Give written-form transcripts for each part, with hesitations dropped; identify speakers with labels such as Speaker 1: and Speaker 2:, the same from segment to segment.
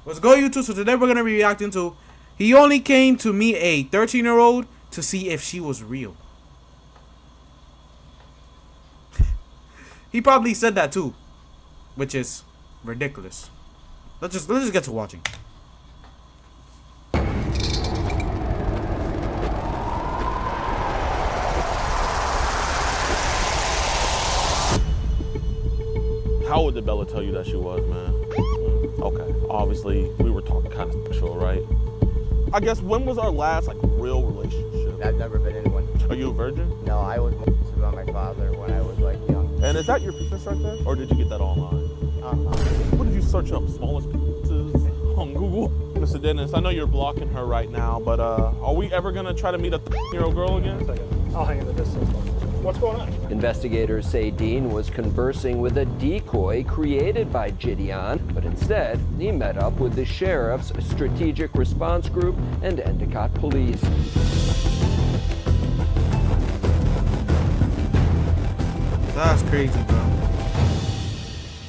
Speaker 1: What's good, YouTube? So today we're gonna be reacting to He Only Came to Meet a 13-year-old to see if she was real. He probably said that too, which is ridiculous. Let's just get to watching.
Speaker 2: How old did Bella tell you that she was, man? Okay, obviously we were talking kind of sexual, right? I guess when was our last real relationship?
Speaker 3: I've never been in one.
Speaker 2: Are you a virgin?
Speaker 3: No, I was molested by my father when I was young.
Speaker 2: And is that your penis right there? Or did you get that online?
Speaker 3: Uh-huh.
Speaker 2: What did you search up? Smallest penises on Google? Mr. Dennis, I know you're blocking her right now, but are we ever gonna try to meet a 13-year-old girl again?
Speaker 4: I'll hang in the distance. What's going on?
Speaker 5: Investigators say Dean was conversing with a decoy created by Gideon, but instead he met up with the sheriff's strategic response group and Endicott police.
Speaker 1: That's crazy, bro.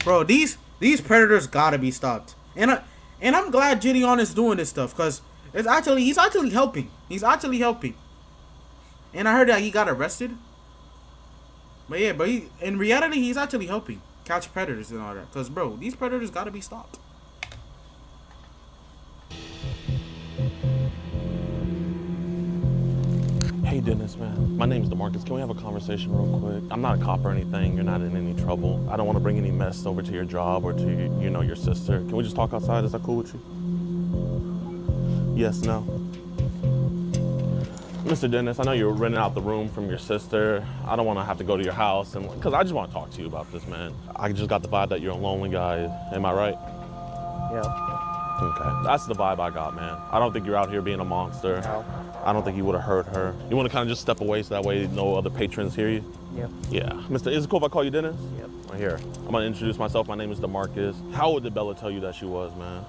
Speaker 1: Bro, these predators gotta be stopped. And I'm glad Gideon is doing this stuff, cause he's actually helping. He's actually helping. And I heard that he got arrested. But yeah, in reality, he's actually helping catch predators and all that. Cause bro, these predators gotta be stopped.
Speaker 2: Hey Dennis, man. My name's DeMarcus. Can we have a conversation real quick? I'm not a cop or anything. You're not in any trouble. I don't want to bring any mess over to your job or to your sister. Can we just talk outside? Is that cool with you? Yes, no. Mr. Dennis, I know you're renting out the room from your sister. I don't want to have to go to your house, because I just want to talk to you about this, man. I just got the vibe that you're a lonely guy. Am I right?
Speaker 3: Yeah.
Speaker 2: Okay. That's the vibe I got, man. I don't think you're out here being a monster.
Speaker 3: No.
Speaker 2: I don't think you would have hurt her. You want to kind of just step away so that way no other patrons hear you?
Speaker 3: Yep.
Speaker 2: Yeah. Mr. Is it cool if I call you Dennis?
Speaker 3: Yep.
Speaker 2: Right here. I'm going to introduce myself. My name is DeMarcus. How old did Bella tell you that she was, man?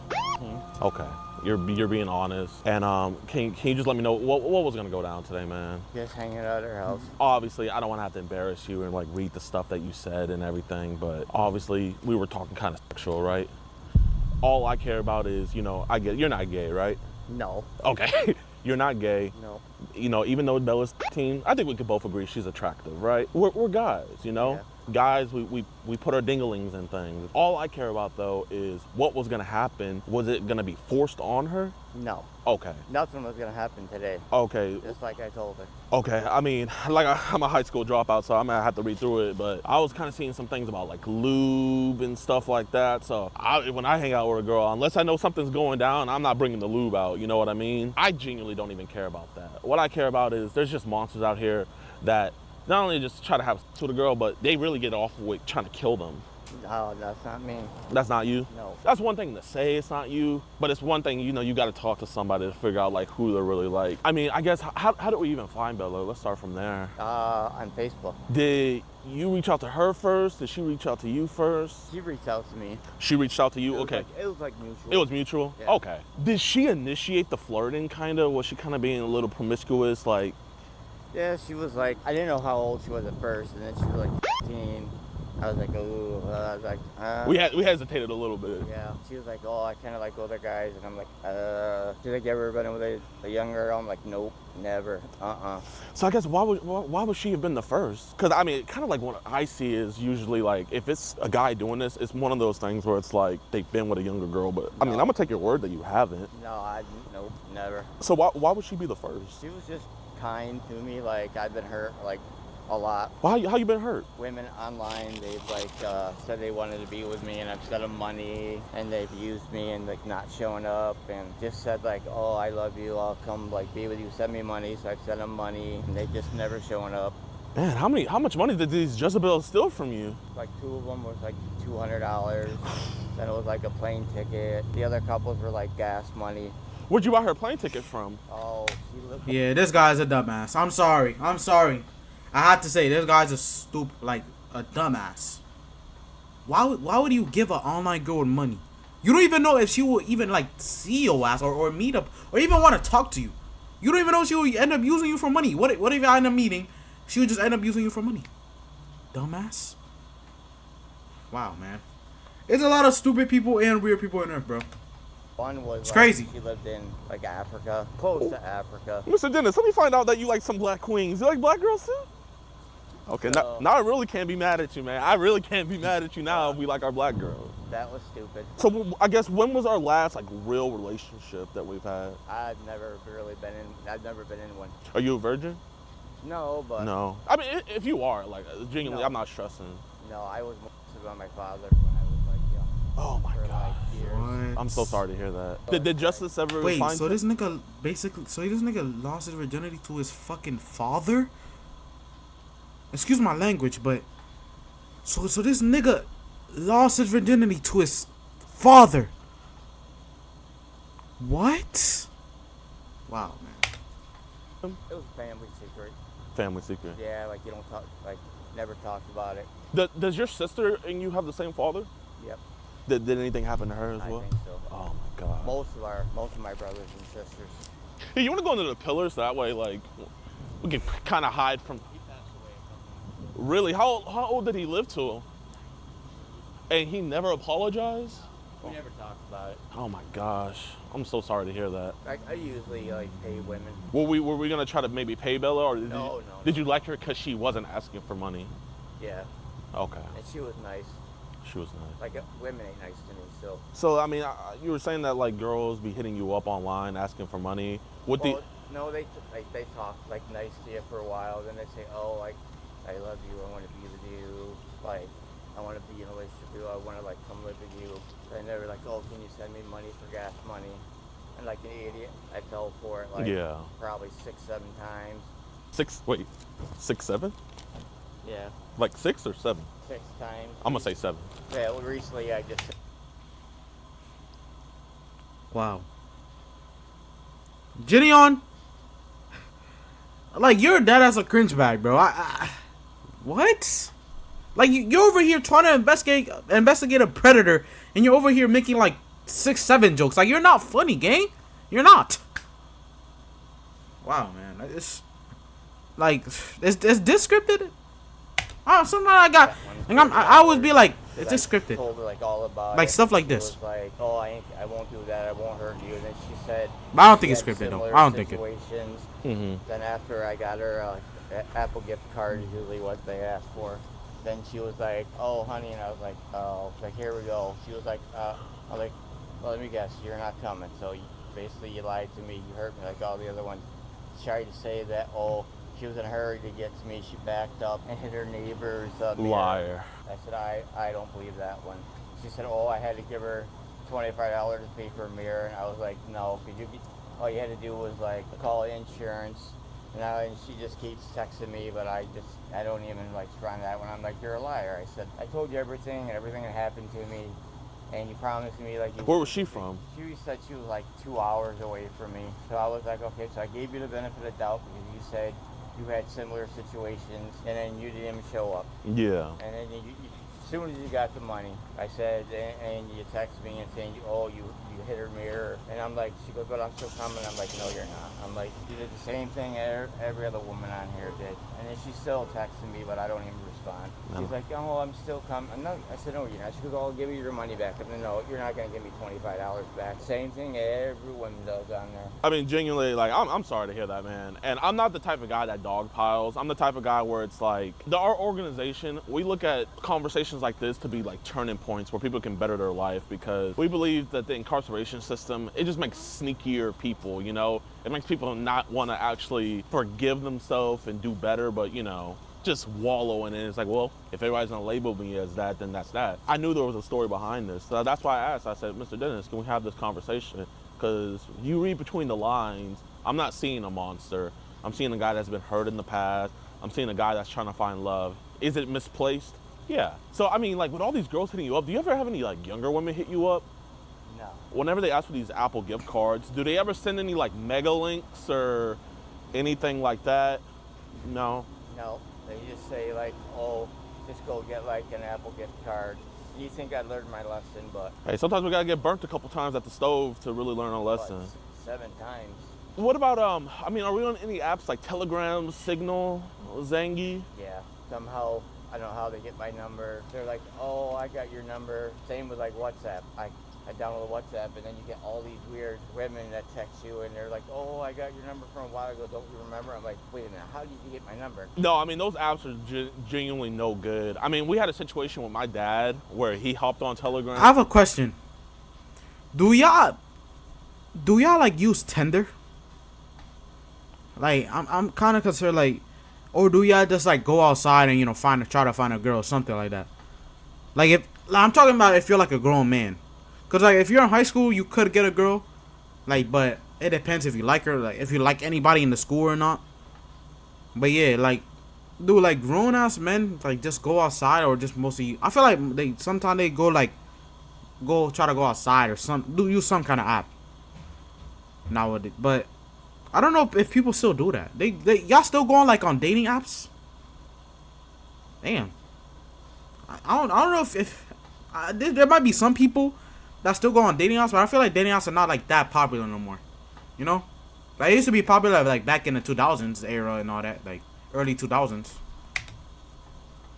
Speaker 2: Okay. You're being honest. And can you just let me know what was gonna go down today, man?
Speaker 3: Just hanging out at her house.
Speaker 2: Obviously, I don't want to have to embarrass you and read the stuff that you said and everything, but obviously we were talking kind of sexual, right? All I care about is, I get you're not gay, right?
Speaker 3: No.
Speaker 2: Okay. You're not gay.
Speaker 3: No.
Speaker 2: Even though Bella's 13, I think we could both agree she's attractive, right? We're guys,
Speaker 3: Yeah.
Speaker 2: Guys, we put our dinglings in things. All I care about, though, is what was going to happen. Was it going to be forced on her?
Speaker 3: No.
Speaker 2: Okay.
Speaker 3: Nothing was gonna happen today.
Speaker 2: Okay.
Speaker 3: Just like I told her.
Speaker 2: Okay. I mean, I'm a high school dropout, so I'm going to have to read through it. But I was kind of seeing some things about, lube and stuff like that. So when I hang out with a girl, unless I know something's going down, I'm not bringing the lube out. You know what I mean? I genuinely don't even care about that. What I care about is there's just monsters out here that not only just try to have sex with a girl, but they really get off with trying to kill them.
Speaker 3: No, that's not me.
Speaker 2: That's not you?
Speaker 3: No.
Speaker 2: That's one thing to say it's not you, but it's one thing, you got to talk to somebody to figure out who they're really like. I mean, I guess, how did we even find Bella? Let's start from there.
Speaker 3: On Facebook.
Speaker 2: Did you reach out to her first? Did she reach out to you first?
Speaker 3: She reached out to me.
Speaker 2: She reached out to you? Okay.
Speaker 3: It was mutual.
Speaker 2: It was mutual?
Speaker 3: Yeah.
Speaker 2: Okay. Did she initiate the flirting, kind of? Was she kind of being a little promiscuous,
Speaker 3: Yeah, she was I didn't know how old she was at first, and then she was 15. I was like, ooh, I was like,
Speaker 2: We hesitated a little bit.
Speaker 3: Yeah, she was like, oh, I kind of like older guys, and I'm like, She's like, you ever been with a young girl? I'm like, nope, never,
Speaker 2: So I guess why would she have been the first? Because I mean, kind of what I see is usually if it's a guy doing this, it's one of those things where it's they've been with a younger girl. But I mean, I'm gonna take your word that you haven't.
Speaker 3: No, nope, never.
Speaker 2: So why would she be the first?
Speaker 3: She was just kind to me. I've been hurt a lot.
Speaker 2: Well, how you been hurt?
Speaker 3: Women online, they've said they wanted to be with me, and I've sent them money, and they've used me and not showing up, and just said oh, I love you, I'll come be with you, send me money. So I've sent them money, and they just never showing up.
Speaker 2: Man, how much money did these Jezebels steal from you?
Speaker 3: Two of them was $200. Then it was a plane ticket. The other couples were gas money.
Speaker 2: Where'd you buy her plane ticket from?
Speaker 3: Oh, she lived.
Speaker 1: Yeah, this guy's a dumbass. I'm sorry. I had to say, this guy's a a dumbass. Why would you give an online girl money? You don't even know if she will even see your ass or meet up or even want to talk to you. You don't even know if she will end up using you for money. What if I end up meeting? She would just end up using you for money. Dumbass. Wow, man. There's a lot of stupid people and weird people in Earth, bro.
Speaker 3: One was
Speaker 1: It's
Speaker 3: like,
Speaker 1: crazy.
Speaker 3: she lived in like Africa, close to Africa.
Speaker 2: Mr. Dennis, let me find out that you like some black queens. You like black girls too? Okay,
Speaker 3: So-
Speaker 2: now I really can't be mad at you, man. I really can't be mad at you now if we like our black girls.
Speaker 3: That was stupid.
Speaker 2: So I guess when was our last like real relationship that we've had?
Speaker 3: I've never been in one.
Speaker 2: Are you a virgin?
Speaker 3: No, but
Speaker 2: No. I mean, if you are, like, genuinely,
Speaker 3: No.
Speaker 2: I'm not stressing.
Speaker 3: no, I was molested by my father when I was like young.
Speaker 2: Oh my
Speaker 3: For
Speaker 2: God.
Speaker 3: like years.
Speaker 1: What?
Speaker 2: I'm so sorry to hear that. Did justice ever
Speaker 1: Wait,
Speaker 2: find
Speaker 1: so this nigga lost his virginity to his fucking father? Excuse my language, but so this nigga lost his virginity to his father. What? Wow, man.
Speaker 3: It was a family secret.
Speaker 2: family secret?
Speaker 3: Yeah, like you don't talk, like never talked about it.
Speaker 2: Does your sister and you have the same father?
Speaker 3: Yep,
Speaker 2: Did anything happen to her as
Speaker 3: I
Speaker 2: well?
Speaker 3: think so.
Speaker 2: Oh my God.
Speaker 3: Most of my brothers and sisters.
Speaker 2: Hey, you want to go into the pillars that way, like we can kind of hide from.
Speaker 3: He passed away a couple months.
Speaker 2: Really? How old did he live to? And he never apologized?
Speaker 3: We never talked about it.
Speaker 2: Oh my gosh. I'm so sorry to hear that.
Speaker 3: I usually like pay women.
Speaker 2: Were we gonna try to maybe pay Bella, or
Speaker 3: No.
Speaker 2: did you like her because she wasn't asking for money?
Speaker 3: Yeah,
Speaker 2: Okay,
Speaker 3: and she was nice.
Speaker 2: she was nice.
Speaker 3: Like women ain't nice to me, so.
Speaker 2: So I mean, you were saying that like girls be hitting you up online asking for money. What
Speaker 3: Well, no, they talk like nice to you for a while, then they say, oh, like I love you, I want to be with you, like I want to be in a relationship with you, I want to like come live with you. And they were like, oh, can you send me money for gas money? And like an idiot, I fell for it like
Speaker 2: Yeah.
Speaker 3: probably 6-7 times.
Speaker 2: 6, 7?
Speaker 3: Yeah,
Speaker 2: Like 6 or 7?
Speaker 3: 6 times.
Speaker 2: I'm gonna say 7.
Speaker 3: Yeah, well, recently I just.
Speaker 1: Wow. Gideon, like you're dead as a cringe bag, bro. What? Like you're over here trying to investigate a predator, and you're over here making like 6-7 jokes. Like you're not funny, gang. You're not. Wow, man. It's like is this scripted? Oh, sometimes I got. Like I always be like, is this scripted?
Speaker 3: Told her like all about
Speaker 1: Like
Speaker 3: it.
Speaker 1: stuff like
Speaker 3: She
Speaker 1: this.
Speaker 3: was like, oh, I won't do that. I won't hurt you. And then she said.
Speaker 1: But I don't think
Speaker 3: she
Speaker 1: it's
Speaker 3: had
Speaker 1: scripted, though.
Speaker 3: similar
Speaker 1: I don't think it.
Speaker 3: situations.
Speaker 2: Mm-hmm.
Speaker 3: Then after I got her Apple gift card, is usually what they ask for. Then she was like, oh, honey, and I was like, oh, like here we go. She was like, I was like, well, let me guess, you're not coming. So basically, you lied to me. You hurt me like all the other ones. She tried to say that, oh, she was in a hurry to get to me. She backed up and hit her neighbor's mirror.
Speaker 2: Liar.
Speaker 3: I said, I don't believe that one. She said, oh, I had to give her $25 to pay for a mirror. And I was like, no, because all you had to do was like call insurance. And she just keeps texting me, but I don't even like respond to that one. I'm like, you're a liar. I said, I told you everything and everything that happened to me. And you promised me like you.
Speaker 2: Where was she from?
Speaker 3: She said she was like 2 hours away from me. So I was like, okay, so I gave you the benefit of the doubt because you said you had similar situations and then you didn't even show up.
Speaker 2: Yeah.
Speaker 3: And then as soon as you got the money, I said, and you texted me and saying, you hit her mirror. And I'm like, she goes, but I'm still coming. I'm like, no, you're not. I'm like, you did the same thing every other woman on here did. And then she's still texting me, but I don't even respond.
Speaker 2: No.
Speaker 3: She's like, oh, I'm still coming. No, I said, no, you're not. She goes, oh, I'll give you your money back. I said, no, you're not going to give me $25 back. Same thing every woman does on there.
Speaker 2: I mean, genuinely, like, I'm sorry to hear that, man. And I'm not the type of guy that dog piles. I'm the type of guy where it's like, our organization, we look at conversations like this to be like turning points where people can better their life because we believe that the incarceration system, it just makes sneakier people, you know? It makes people not want to actually forgive themselves and do better, but, you know, just wallow in it. It's like, well, if everybody's gonna label me as that, then that's that. I knew there was a story behind this. So that's why I asked. I said, Mr. Dennis, can we have this conversation? Because you read between the lines. I'm not seeing a monster. I'm seeing a guy that's been hurt in the past. I'm seeing a guy that's trying to find love. Is it misplaced? Yeah. So, I mean, like, with all these girls hitting you up, do you ever have any, like, younger women hit you up?
Speaker 3: No.
Speaker 2: Whenever they ask for these Apple gift cards, do they ever send any, like, mega links or anything like that? No?
Speaker 3: No. They just say like, oh, just go get like an Apple gift card. You think I learned my lesson, but.
Speaker 2: Hey, sometimes we gotta get burnt a couple times at the stove to really learn a lesson.
Speaker 3: But 7 times.
Speaker 2: What about, I mean, are we on any apps like Telegram, Signal, Zangy?
Speaker 3: Yeah. Somehow, I don't know how they get my number. They're like, oh, I got your number. Same with like WhatsApp. I I download WhatsApp, and then you get all these weird women that text you, and they're like, "Oh, I got your number from a while ago. Don't you remember?" I'm like, "Wait a minute, how did you get my number?"
Speaker 2: No, I mean, those apps are genuinely no good. I mean, we had a situation with my dad where he hopped on Telegram.
Speaker 1: I have a question. Do y'all like use Tinder? Like, I'm kind of concerned, like, or do y'all just like go outside and try to find a girl or something like that? Like, if I'm talking about if you're like a grown man, cause like if you're in high school you could get a girl, like, but it depends if you like her, like if you like anybody in the school or not. But yeah, like, do like grown ass men like just go outside, or just mostly? I feel like they sometimes they go try to go outside or use some kind of app nowadays. But I don't know if people still do that. Y'all still going like on dating apps? Damn. I don't know if there might be some people that still go on dating apps, but I feel like dating apps are not like that popular no more. You know, like it used to be popular like back in the 2000s era and all that, like early 2000s.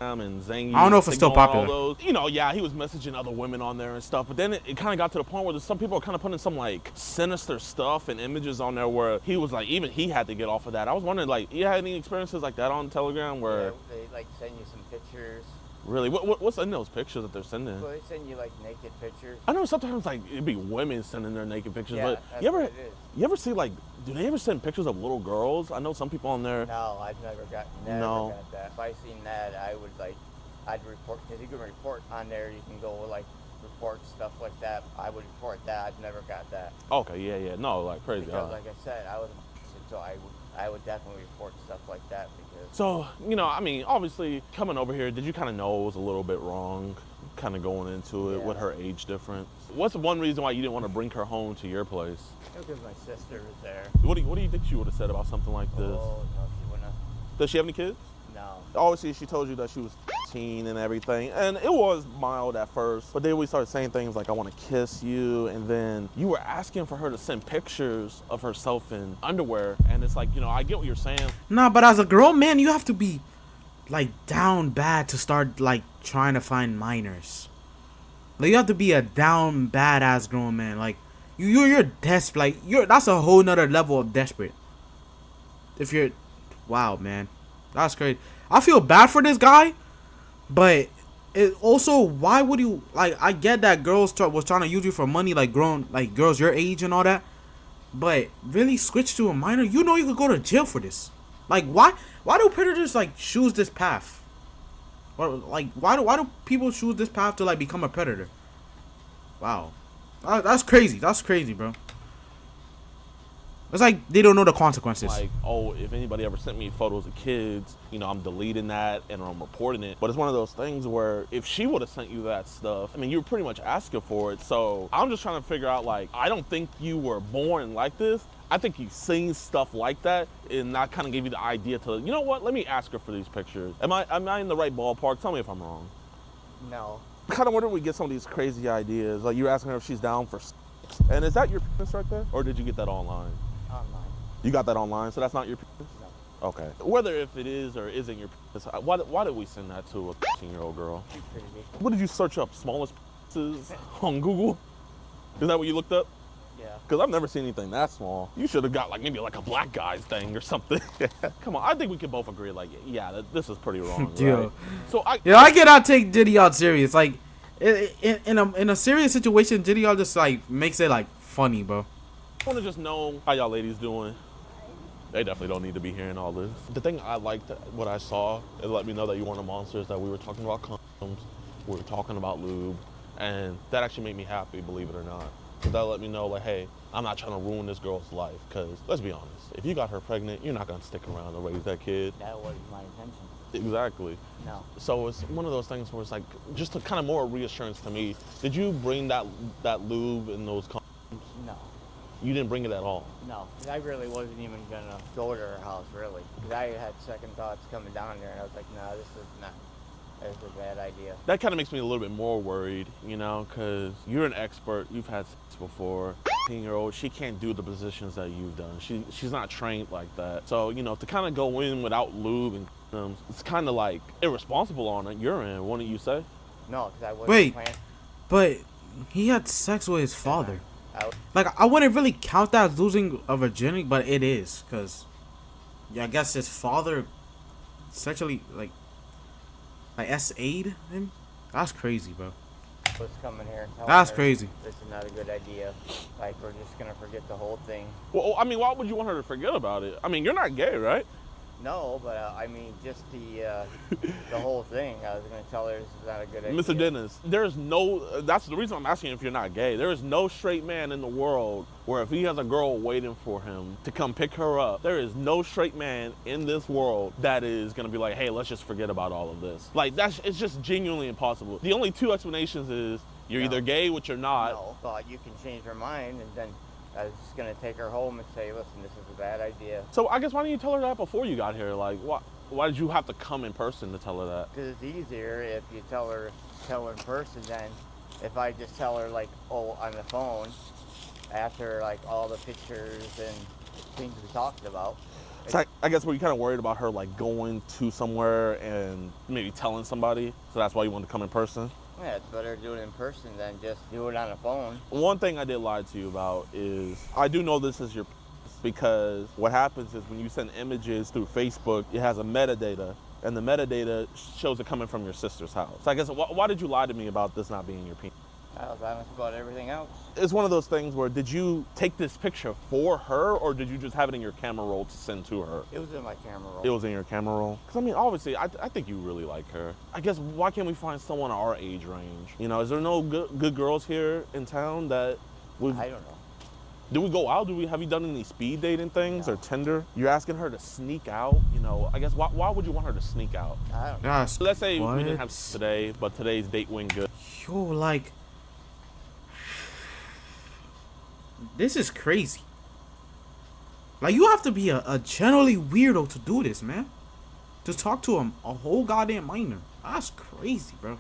Speaker 2: And Zangy,
Speaker 1: I don't know if it's still popular.
Speaker 2: All those. Yeah, he was messaging other women on there and stuff. But then it kind of got to the point where some people are kind of putting some like sinister stuff and images on there where he was like, even he had to get off of that. I was wondering, like, you had any experiences like that on Telegram where?
Speaker 3: Yeah, they like send you some pictures.
Speaker 2: Really? What's in those pictures that they're sending?
Speaker 3: Well, they send you like naked pictures.
Speaker 2: I know sometimes like it'd be women sending their naked pictures,
Speaker 3: Yeah,
Speaker 2: but
Speaker 3: that's
Speaker 2: you
Speaker 3: what it is.
Speaker 2: ever see like, do they ever send pictures of little girls? I know some people on there.
Speaker 3: No, I've never got that. If I seen that, I'd report, because you can report on there. You can go like report stuff like that. I would report that. I've never got that.
Speaker 2: Okay, yeah, no, like crazy.
Speaker 3: Because like I said, I was a so I would definitely report stuff like that because.
Speaker 2: So, I mean, obviously coming over here, did you kind of know it was a little bit wrong, kind of going into it with her age difference? What's one reason why you didn't want to bring her home to your place?
Speaker 3: Because my sister was there.
Speaker 2: What do you think she would have said about something like this?
Speaker 3: Oh, no, she wouldn't have.
Speaker 2: Does she have any kids?
Speaker 3: No.
Speaker 2: Obviously, she told you that she was 15 and everything, and it was mild at first, but then we started saying things like, I want to kiss you, and then you were asking for her to send pictures of herself in underwear, and it's like, I get what you're saying.
Speaker 1: Nah, but as a grown man, you have to be like down bad to start like trying to find minors. Like, you have to be a down bad ass grown man. Like, you're desperate. Like, that's a whole nother level of desperate. If you're, wow, man, that's crazy. I feel bad for this guy, but it also, why would you, like, I get that girls was trying to use you for money, like girls your age and all that, but really switch to a minor? You could go to jail for this. Like, why do predators like choose this path? Or like, why do people choose this path to like become a predator? Wow, that's crazy. That's crazy, bro. It's like they don't know the consequences.
Speaker 2: Like, oh, if anybody ever sent me photos of kids, I'm deleting that and I'm reporting it. But it's one of those things where if she would have sent you that stuff, I mean, you were pretty much asking for it. So I'm just trying to figure out, like, I don't think you were born like this. I think you've seen stuff like that, and that kind of gave you the idea to, you know what, let me ask her for these pictures. Am I in the right ballpark? Tell me if I'm wrong.
Speaker 3: No.
Speaker 2: I kind of wonder where we get some of these crazy ideas. Like, you're asking her if she's down for, and is that your penis right there? Or did you get that online?
Speaker 3: Online.
Speaker 2: You got that online, so that's not your penis?
Speaker 3: No.
Speaker 2: Okay. Whether if it is or isn't your penis, why did we send that to a 15-year-old girl?
Speaker 3: She's pretty big.
Speaker 2: What did you search up? Smallest penises on Google? Is that what you looked up?
Speaker 3: Yeah.
Speaker 2: Because I've never seen anything that small. You should have got like maybe like a black guy's thing or something. Come on, I think we can both agree, like, yeah, this is pretty wrong, right? So I
Speaker 1: cannot take Diddy out serious. Like, in a serious situation, Diddy out just like makes it like funny, bro.
Speaker 2: I want to just know how y'all ladies doing. They definitely don't need to be hearing all this. The thing I liked, what I saw, it let me know that you weren't a monster, is that we were talking about condoms, we were talking about lube, and that actually made me happy, believe it or not. Because that let me know, like, hey, I'm not trying to ruin this girl's life. Because, let's be honest, if you got her pregnant, you're not going to stick around to raise that kid.
Speaker 3: That wasn't my intention.
Speaker 2: Exactly.
Speaker 3: No.
Speaker 2: So it's one of those things where it's like, just a kind of more reassurance to me. Did you bring that lube and those condoms?
Speaker 3: No.
Speaker 2: You didn't bring it at all?
Speaker 3: No. 'Cause I really wasn't even going to go to her house, really. Because I had second thoughts coming down there, and I was like, no, this is a bad idea.
Speaker 2: That kind of makes me a little bit more worried, because you're an expert. You've had sex before. 15-year-old, she can't do the positions that you've done. She's not trained like that. So, to kind of go in without lube and condoms, it's kind of like irresponsible on your end, wouldn't you say?
Speaker 3: No, because I wasn't
Speaker 1: Wait.
Speaker 3: planning.
Speaker 1: But he had sex with his father.
Speaker 3: I-
Speaker 1: Like, I wouldn't really count that as losing a virginity, but it is, because, yeah, I guess his father sexually, like SA'd him? That's crazy, bro.
Speaker 3: was coming here and telling
Speaker 1: That's
Speaker 3: her
Speaker 1: crazy.
Speaker 3: this is not a good idea. Like, we're just gonna forget the whole thing.
Speaker 2: Well, I mean, why would you want her to forget about it? I mean, you're not gay, right?
Speaker 3: No, but I mean, just the whole thing. I was gonna tell her this is not a good idea.
Speaker 2: Mr. Dennis, there's no, that's the reason I'm asking if you're not gay. There is no straight man in the world where if he has a girl waiting for him to come pick her up, there is no straight man in this world that is gonna be like, hey, let's just forget about all of this. Like, it's just genuinely impossible. The only two explanations is you're
Speaker 3: No.
Speaker 2: either gay, which you're not.
Speaker 3: No, but you can change her mind, and then I was just gonna take her home and say, listen, this is a bad idea.
Speaker 2: So I guess why didn't you tell her that before you got here? Like, why did you have to come in person to tell her that?
Speaker 3: Because it's easier if you tell her in person than if I just tell her, like, oh, on the phone, after, like, all the pictures and things we talked about.
Speaker 2: So I guess were you kind of worried about her like going to somewhere and maybe telling somebody? So that's why you wanted to come in person?
Speaker 3: Yeah, it's better to do it in person than just do it on the phone.
Speaker 2: One thing I did lie to you about is I do know this is your because what happens is when you send images through Facebook, it has a metadata, and the metadata shows it coming from your sister's house. So I guess why did you lie to me about this not being your penis?
Speaker 3: I was honest about everything else.
Speaker 2: It's one of those things where did you take this picture for her or did you just have it in your camera roll to send to her?
Speaker 3: It was in my camera roll.
Speaker 2: It was in your camera roll? Because I mean, obviously, I think you really like her. I guess why can't we find someone our age range? You know, is there no good girls here in town that would...
Speaker 3: I don't know.
Speaker 2: Do we go out? Have you done any speed dating things
Speaker 3: No.
Speaker 2: or Tinder? You're asking her to sneak out? You know, I guess why would you want her to sneak out?
Speaker 3: I don't know.
Speaker 1: That's
Speaker 2: Let's say
Speaker 1: what?
Speaker 2: we didn't have sex today, but today's date went good.
Speaker 1: Yo, like, this is crazy. Like, you have to be a generally weirdo to do this, man. To talk to a whole goddamn minor. That's crazy, bro.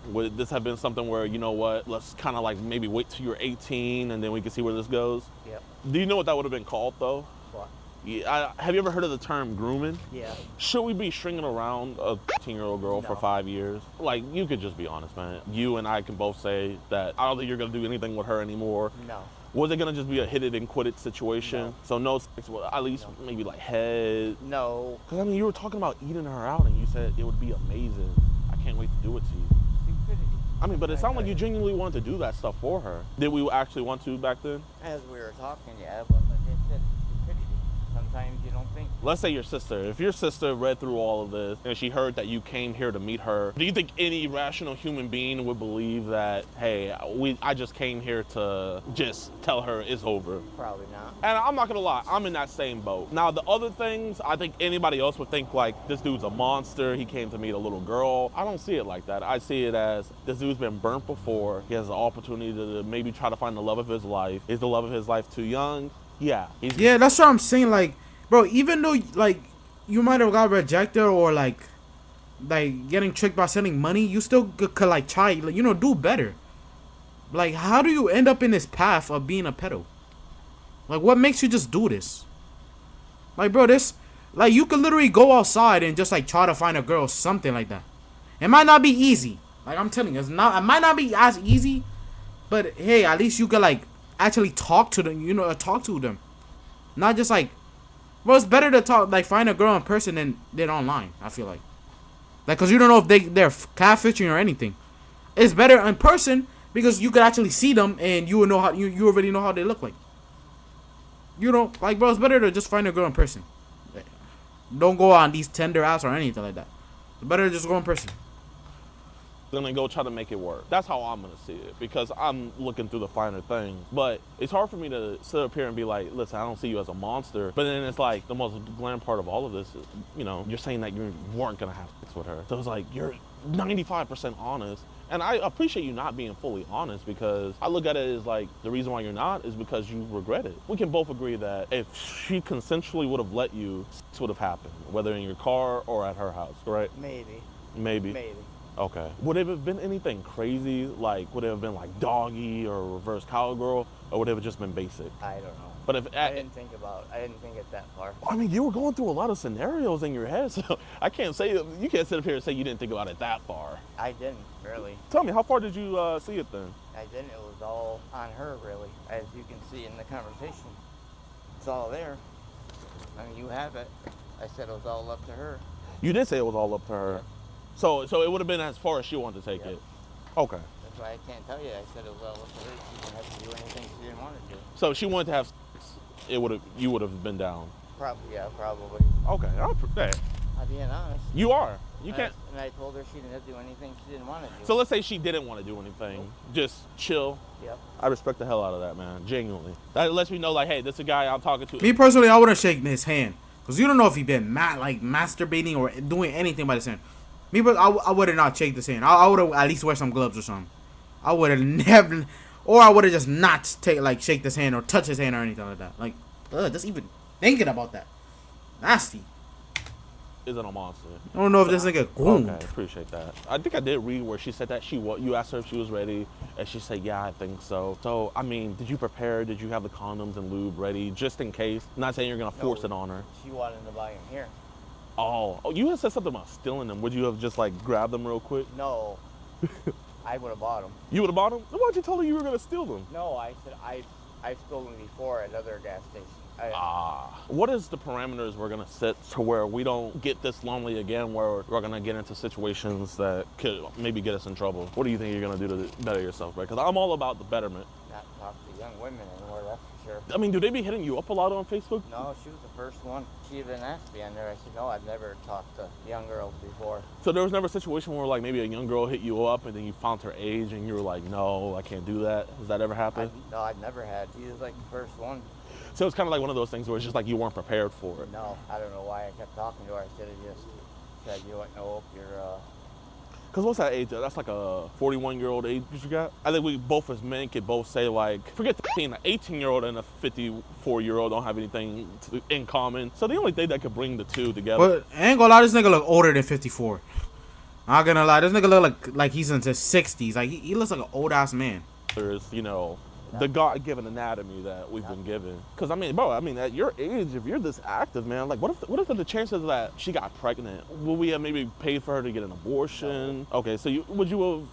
Speaker 2: Would this have been something where, you know what, let's kind of like maybe wait till you're 18 and then we can see where this goes?
Speaker 3: Yep.
Speaker 2: Do you know what that would have been called though?
Speaker 3: What?
Speaker 2: Yeah, have you ever heard of the term grooming?
Speaker 3: Yeah.
Speaker 2: Should we be stringing around a 13-year-old girl for
Speaker 3: No.
Speaker 2: 5 years? Like, you could just be honest, man. You and I can both say that I don't think you're gonna do anything with her anymore.
Speaker 3: No.
Speaker 2: Was it gonna just be a hit it and quit it situation?
Speaker 3: No.
Speaker 2: So no sex, well, at least maybe like head.
Speaker 3: No.
Speaker 2: Cause I mean, you were talking about eating her out and you said it would be amazing. I can't wait to do it to you.
Speaker 3: Stupidity.
Speaker 2: I mean, but it sounded like you genuinely wanted to do that stuff for her. Did we actually want to back then?
Speaker 3: As we were talking, yeah, but like I said, it's stupidity. Sometimes you don't think.
Speaker 2: Let's say your sister. If your sister read through all of this and she heard that you came here to meet her, do you think any rational human being would believe that, hey, I just came here to just tell her it's over?
Speaker 3: Probably not.
Speaker 2: And I'm not gonna lie, I'm in that same boat. Now, the other things, I think anybody else would think like, this dude's a monster, he came to meet a little girl. I don't see it like that. I see it as, this dude's been burnt before, he has the opportunity to maybe try to find the love of his life. Is the love of his life too young? Yeah.
Speaker 1: Yeah, that's what I'm saying. Like, bro, even though, like, you might have got rejected or, like getting tricked by sending money, you still could like, try, like, you know, do better. Like, how do you end up in this path of being a pedo? Like, what makes you just do this? Like, bro, this, like, you could literally go outside and just, like, try to find a girl, something like that. It might not be easy. Like, I'm telling you, it might not be as easy, but, hey, at least you could, like, actually talk to them, you know, talk to them. Not just, like, bro, it's better to talk, like, find a girl in person than online, I feel like. Like, because you don't know if they're catfishing or anything. It's better in person because you could actually see them and you will know how, you already know how they look like. You know, like, bro, it's better to just find a girl in person. Don't go on these Tinder apps or anything like that. It's better to just go in person.
Speaker 2: Gonna go try to make it work. That's how I'm gonna see it because I'm looking through the finer things. But it's hard for me to sit up here and be like, listen, I don't see you as a monster. But then it's like the most glam part of all of this is, you know, you're saying that you weren't gonna have sex with her. So it's like you're 95% honest. And I appreciate you not being fully honest because I look at it as like the reason why you're not is because you regret it. We can both agree that if she consensually would have let you, this would have happened, whether in your car or at her house, right?
Speaker 3: Maybe.
Speaker 2: Maybe. Okay. Would it have been anything crazy? Like, would it have been like doggy or reverse cowgirl? Or would it have just been basic?
Speaker 3: I don't know.
Speaker 2: But if
Speaker 3: I didn't think it that far.
Speaker 2: I mean, you were going through a lot of scenarios in your head, so I can't say you can't sit up here and say you didn't think about it that far.
Speaker 3: I didn't really.
Speaker 2: Tell me, how far did you see it then?
Speaker 3: I didn't. It was all on her, really, as you can see in the conversation. It's all there. I mean, you have it. I said it was all up to her.
Speaker 2: You did say it was all up to her. So it would have been as far as she wanted to take it. Okay.
Speaker 3: That's why I can't tell you. I said it was all up to her. She didn't have to do anything she didn't want to do.
Speaker 2: So if she wanted to have sex, you would have been down.
Speaker 3: Probably.
Speaker 2: Okay. Hey,
Speaker 3: I'm being honest.
Speaker 2: You are. You can't.
Speaker 3: And I told her she didn't have to do anything she didn't want to do.
Speaker 2: So let's say she didn't want to do anything. Just chill.
Speaker 3: Yep.
Speaker 2: I respect the hell out of that, man. Genuinely. That lets me know, like, hey, this is a guy I'm talking to.
Speaker 1: Me personally, I wouldn't shake his hand. Because you don't know if he been masturbating or doing anything by his hand. Me, but I would have not shake his hand. I would have at least wear some gloves or something. I would have never, or I would have just not shake his hand or touch his hand or anything like that. Like, just even thinking about that, nasty.
Speaker 2: Isn't a monster.
Speaker 1: I don't know if this nigga groomed.
Speaker 2: Okay, appreciate that. I think I did read where she said that you asked her if she was ready, and she said, yeah, I think so. So, I mean, did you prepare? Did you have the condoms and lube ready just in case? I'm not saying you're gonna force it on her.
Speaker 3: She wanted to buy them here.
Speaker 2: Oh, you had said something about stealing them. Would you have just grabbed them real quick?
Speaker 3: No. I would have bought them.
Speaker 2: You would have bought them? Then why'd you tell her you were gonna steal them?
Speaker 3: No, I said I've stolen before at other gas stations.
Speaker 2: What is the parameters we're gonna set to where we don't get this lonely again, where we're gonna get into situations that could maybe get us in trouble? What do you think you're gonna do to better yourself, right? Because I'm all about the betterment.
Speaker 3: Not talk to young women anymore, that's for sure.
Speaker 2: I mean, do they be hitting you up a lot on Facebook?
Speaker 3: No, she was the first one. She even asked me on there. I said, no, I've never talked to young girls before.
Speaker 2: So there was never a situation where maybe a young girl hit you up and then you found her age and you were like, no, I can't do that. Has that ever happened?
Speaker 3: No, I've never had. She was like the first one.
Speaker 2: So it's kind of like one of those things where it's just like you weren't prepared for it.
Speaker 3: No, I don't know why I kept talking to her. I should have just said, you know, nope, you're
Speaker 2: Because what's that age? That's like a 41-year-old age you got? I think we both as men could both say, forget an 18-year-old and a 54-year-old don't have anything in common. So the only thing that could bring the two together.
Speaker 1: But I ain't gonna lie, this nigga look older than 54. Not gonna lie, this nigga look like he's in his 60s. Like, he looks like an old-ass man.
Speaker 2: There's, the God-given anatomy that we've been given. Because, I mean, bro, at your age, if you're this active, man, what if the chances that she got pregnant? Would we have maybe paid for her to get an abortion? No. Okay, so would you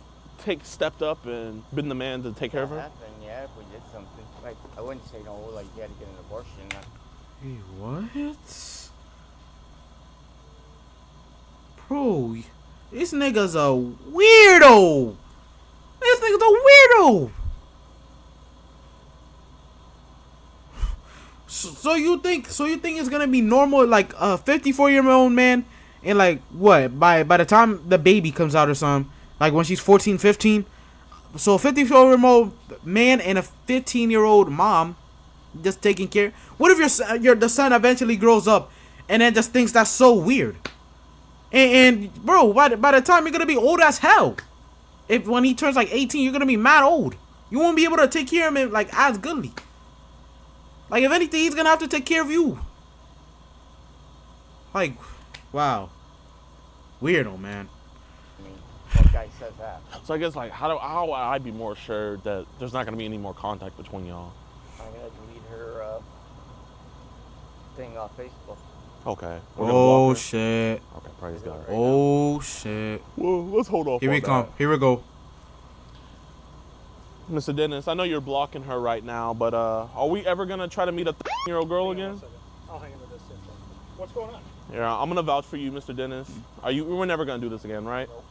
Speaker 2: have stepped up and been the man to take care of her?
Speaker 3: Yeah, if we did something. Like, I wouldn't say no, like you had to get an abortion.
Speaker 1: Hey, what? Bro, this nigga's a weirdo. This nigga's a weirdo. So you think it's gonna be normal, like a 54-year-old man, and like what by the time the baby comes out or something, like when she's 14, 15, so a 54-year-old man and a 15-year-old mom just taking care. What if the son eventually grows up and then just thinks that's so weird? And bro, by the time you're gonna be old as hell, when he turns like 18, you're gonna be mad old. You won't be able to take care of him like as goodly. Like, if anything, he's gonna have to take care of you. Like, wow. Weirdo, man.
Speaker 3: I mean, what guy says that?
Speaker 2: So I guess, how would I be more assured that there's not gonna be any more contact between y'all?
Speaker 3: I'm gonna delete her thing off Facebook.
Speaker 2: Okay.
Speaker 1: Oh, shit.
Speaker 2: Okay, praise God.
Speaker 1: Oh, shit.
Speaker 2: Well, let's hold off.
Speaker 1: Here we come. Here we go.
Speaker 2: Mr. Dennis, I know you're blocking her right now, but are we ever gonna try to meet a 13-year-old girl again?
Speaker 4: I'll hang into this. What's going on?
Speaker 2: Yeah, I'm gonna vouch for you, Mr. Dennis. We're never gonna do this again, right?
Speaker 4: Nope.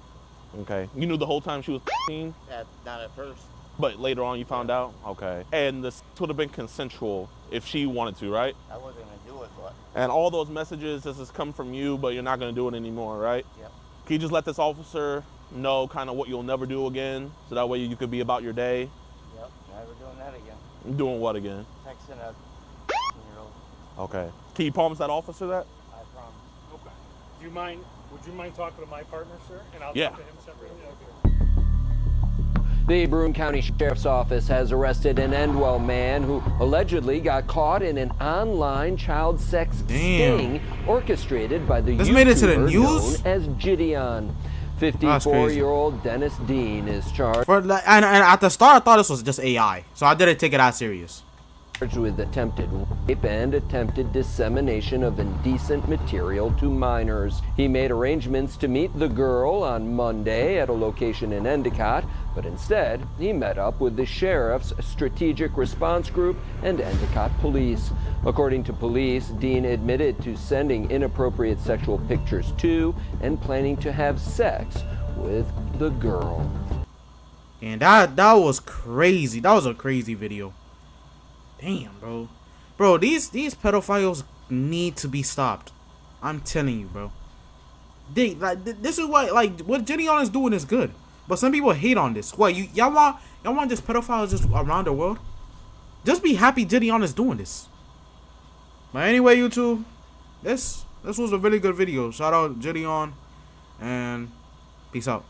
Speaker 2: Okay. You knew the whole time she was 13?
Speaker 3: Not at first.
Speaker 2: But later on you found out? Okay. And this would have been consensual if she wanted to, right?
Speaker 3: I wasn't gonna do it, but.
Speaker 2: And all those messages, this has come from you, but you're not gonna do it anymore, right?
Speaker 3: Yep.
Speaker 2: Can you just let this officer know kind of what you'll never do again, so that way you could be about your day?
Speaker 3: Yep, never doing that again.
Speaker 2: Doing what again?
Speaker 3: Texting a 15-year-old.
Speaker 2: Okay. Can you promise that officer that?
Speaker 3: I promise.
Speaker 4: Okay. Would you mind talking to my partner, sir? And I'll
Speaker 2: Yeah.
Speaker 4: talk to him separately. Okay.
Speaker 5: The Broome County Sheriff's Office has arrested an Endwell man who allegedly got caught in an online child sex sting orchestrated by the
Speaker 1: This made it to the
Speaker 5: YouTuber
Speaker 1: news?
Speaker 5: known as Gideon. 54-year-old Dennis Dean is charged.
Speaker 1: And at the start, I thought this was just AI, so I didn't take it as serious.
Speaker 5: charged with attempted rape and attempted dissemination of indecent material to minors. He made arrangements to meet the girl on Monday at a location in Endicott, but instead he met up with the sheriff's Strategic Response Group and Endicott police. According to police, Dean admitted to sending inappropriate sexual pictures to and planning to have sex with the girl.
Speaker 1: And that was crazy. That was a crazy video. Damn, bro. Bro, these pedophiles need to be stopped. I'm telling you, bro. They like this is what what Gideon is doing is good. But some people hate on this. What y'all want this pedophiles just around the world? Just be happy Gideon is doing this. But anyway, YouTube, this was a really good video. Shout out Gideon and peace out.